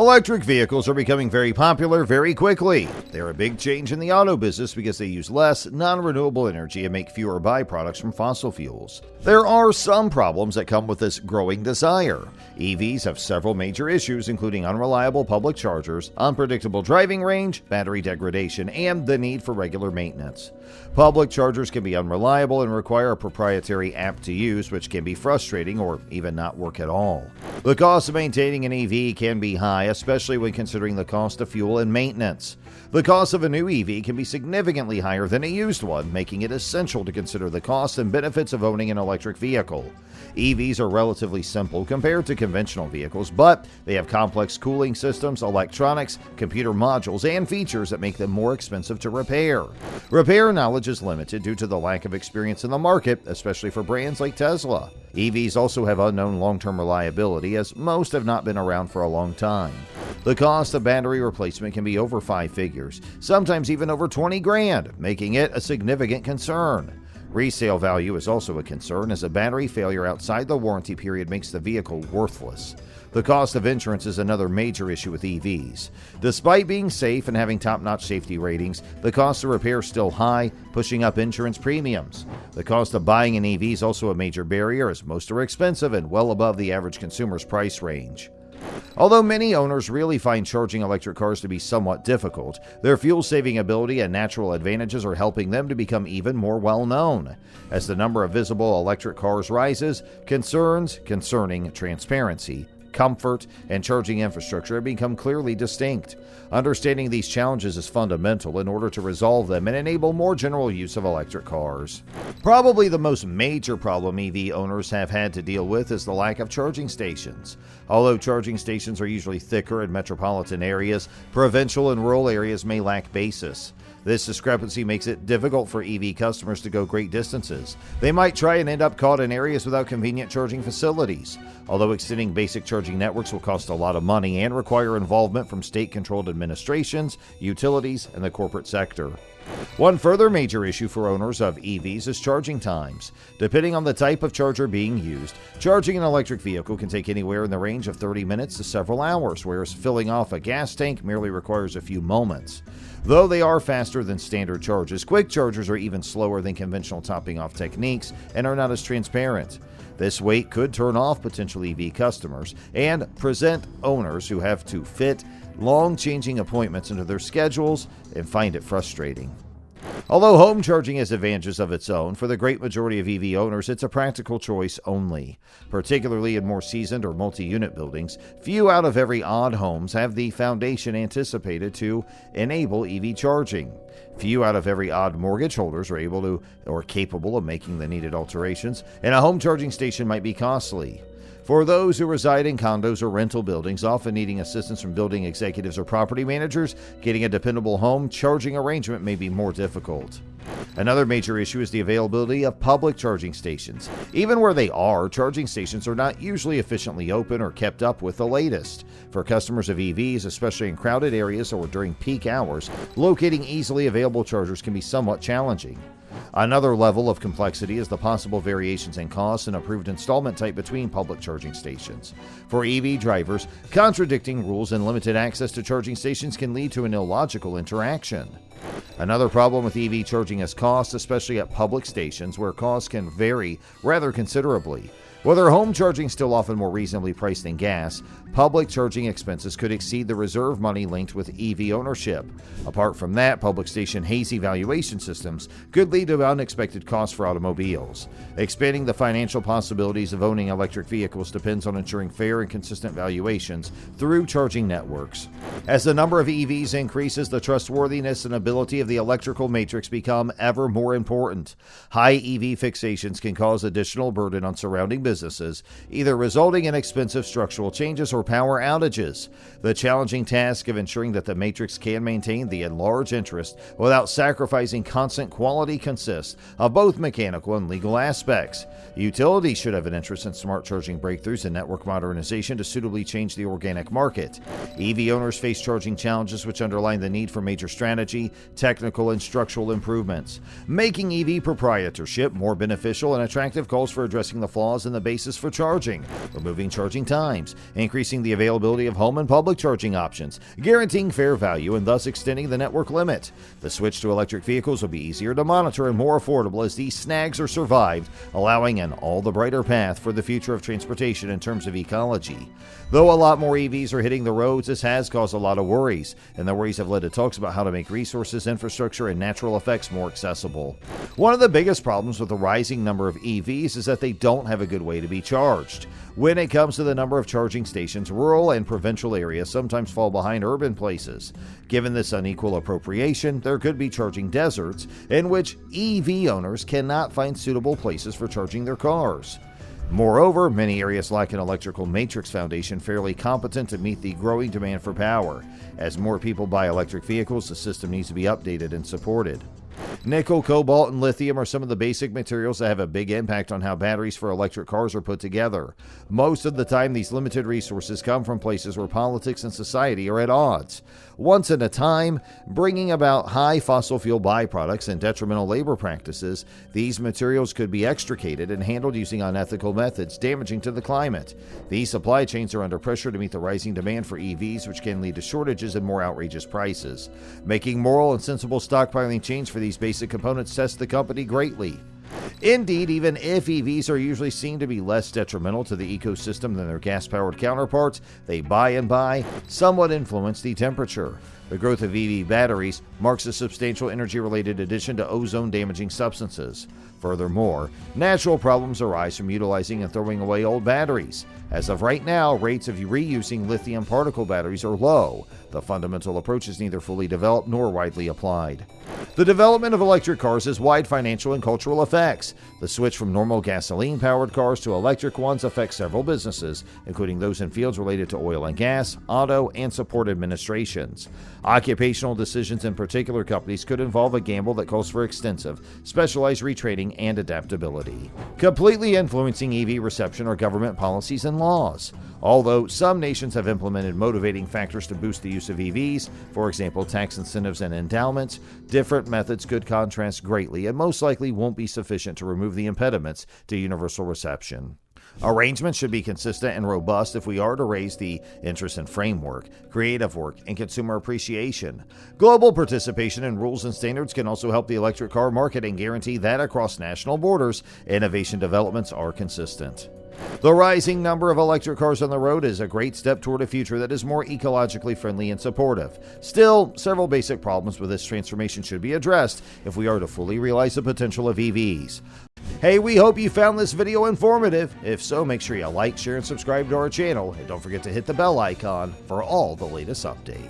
Electric vehicles are becoming very popular very quickly. They're a big change in the auto business because they use less non-renewable energy and make fewer byproducts from fossil fuels. There are some problems that come with this growing desire. EVs have several major issues, including unreliable public chargers, unpredictable driving range, battery degradation, and the need for regular maintenance. Public chargers can be unreliable and require a proprietary app to use, which can be frustrating or even not work at all. The cost of maintaining an EV can be high, especially when considering the cost of fuel and maintenance. The cost of a new EV can be significantly higher than a used one, making it essential to consider the costs and benefits of owning an electric vehicle. EVs are relatively simple compared to conventional vehicles, but they have complex cooling systems, electronics, computer modules, and features that make them more expensive to repair. Repair knowledge is limited due to the lack of experience in the market, especially for brands like Tesla. EVs also have unknown long-term reliability, as most have not been around for a long time. The cost of battery replacement can be over 5 figures, sometimes even over 20 grand, making it a significant concern. Resale value is also a concern, as a battery failure outside the warranty period makes the vehicle worthless. The cost of insurance is another major issue with EVs. Despite being safe and having top-notch safety ratings, the cost of repair is still high, pushing up insurance premiums. The cost of buying an EV is also a major barrier, as most are expensive and well above the average consumer's price range. Although many owners really find charging electric cars to be somewhat difficult, their fuel-saving ability and natural advantages are helping them to become even more well-known. As the number of visible electric cars rises, concerns concerning transparency, comfort, and charging infrastructure have become clearly distinct. Understanding these challenges is fundamental in order to resolve them and enable more general use of electric cars. Probably the most major problem EV owners have had to deal with is the lack of charging stations. Although charging stations are usually thicker in metropolitan areas, provincial and rural areas may lack basis. This discrepancy makes it difficult for EV customers to go great distances. They might try and end up caught in areas without convenient charging facilities. Although extending basic charging networks will cost a lot of money and require involvement from state-controlled administrations, utilities, and the corporate sector. One further major issue for owners of EVs is charging times. Depending on the type of charger being used, charging an electric vehicle can take anywhere in the range of 30 minutes to several hours, whereas filling off a gas tank merely requires a few moments. Though they are faster than standard charges, quick chargers are even slower than conventional topping off techniques and are not as transparent. This wait could turn off potential EV customers and present owners who have to fit long changing appointments into their schedules and find it frustrating. Although home charging has advantages of its own, for the great majority of EV owners, it's a practical choice only. Particularly in more seasoned or multi-unit buildings, few out of every odd homes have the foundation anticipated to enable EV charging. Few out of every odd mortgage holders are able to or capable of making the needed alterations, and a home charging station might be costly. For those who reside in condos or rental buildings, often needing assistance from building executives or property managers, getting a dependable home charging arrangement may be more difficult. Another major issue is the availability of public charging stations. Even where they are, charging stations are not usually efficiently open or kept up with the latest. For customers of EVs, especially in crowded areas or during peak hours, locating easily available chargers can be somewhat challenging. Another level of complexity is the possible variations in costs and approved installment type between public charging stations. For EV drivers, contradicting rules and limited access to charging stations can lead to an illogical interaction. Another problem with EV charging is cost, especially at public stations where costs can vary rather considerably. Whether home charging is still often more reasonably priced than gas, public charging expenses could exceed the reserve money linked with EV ownership. Apart from that, public station hazy valuation systems could lead to unexpected costs for automobiles. Expanding the financial possibilities of owning electric vehicles depends on ensuring fair and consistent valuations through charging networks. As the number of EVs increases, the trustworthiness and ability of the electrical matrix become ever more important. High EV fixations can cause additional burden on surrounding businesses, either resulting in expensive structural changes or power outages. The challenging task of ensuring that the matrix can maintain the enlarged interest without sacrificing constant quality consists of both mechanical and legal aspects. Utilities should have an interest in smart charging breakthroughs and network modernization to suitably change the organic market. EV owners face charging challenges which underline the need for major strategy, technical, and structural improvements. Making EV proprietorship more beneficial and attractive calls for addressing the flaws in the basis for charging, removing charging times, increasing the availability of home and public charging options, guaranteeing fair value, and thus extending the network limit. The switch to electric vehicles will be easier to monitor and more affordable as these snags are survived, allowing an all the brighter path for the future of transportation in terms of ecology. Though a lot more EVs are hitting the roads, this has caused a lot of worries, and the worries have led to talks about how to make resources, infrastructure, and natural effects more accessible. One of the biggest problems with the rising number of EVs is that they don't have a good way to be charged. When it comes to the number of charging stations, rural and provincial areas sometimes fall behind urban places. Given this unequal appropriation, there could be charging deserts in which EV owners cannot find suitable places for charging their cars. Moreover, many areas lack an electrical matrix foundation fairly competent to meet the growing demand for power. As more people buy electric vehicles, the system needs to be updated and supported. Nickel, cobalt, and lithium are some of the basic materials that have a big impact on how batteries for electric cars are put together. Most of the time, these limited resources come from places where politics and society are at odds. Once at a time, bringing about high fossil fuel byproducts and detrimental labor practices, these materials could be extricated and handled using unethical methods, damaging to the climate. These supply chains are under pressure to meet the rising demand for EVs, which can lead to shortages and more outrageous prices. Making moral and sensible stockpiling change for these basic components tests the company greatly. Indeed, even if EVs are usually seen to be less detrimental to the ecosystem than their gas-powered counterparts, they by and by somewhat influence the temperature. The growth of EV batteries marks a substantial energy-related addition to ozone-damaging substances. Furthermore, natural problems arise from utilizing and throwing away old batteries. As of right now, rates of reusing lithium particle batteries are low. The fundamental approach is neither fully developed nor widely applied. The development of electric cars has wide financial and cultural effects. The switch from normal gasoline-powered cars to electric ones affects several businesses, including those in fields related to oil and gas, auto, and support administrations. Occupational decisions in particular companies could involve a gamble that calls for extensive, specialized retraining and adaptability. Completely influencing EV reception are government policies and laws. Although some nations have implemented motivating factors to boost the use of EVs, for example tax incentives and endowments, different methods could contrast greatly and most likely won't be sufficient to remove the impediments to universal reception. Arrangements should be consistent and robust if we are to raise the interest in framework, creative work, and consumer appreciation. Global participation in rules and standards can also help the electric car market and guarantee that across national borders, innovation developments are consistent. The rising number of electric cars on the road is a great step toward a future that is more ecologically friendly and supportive. Still, several basic problems with this transformation should be addressed if we are to fully realize the potential of EVs. Hey, we hope you found this video informative. If so, make sure you like, share, and subscribe to our channel, and don't forget to hit the bell icon for all the latest updates.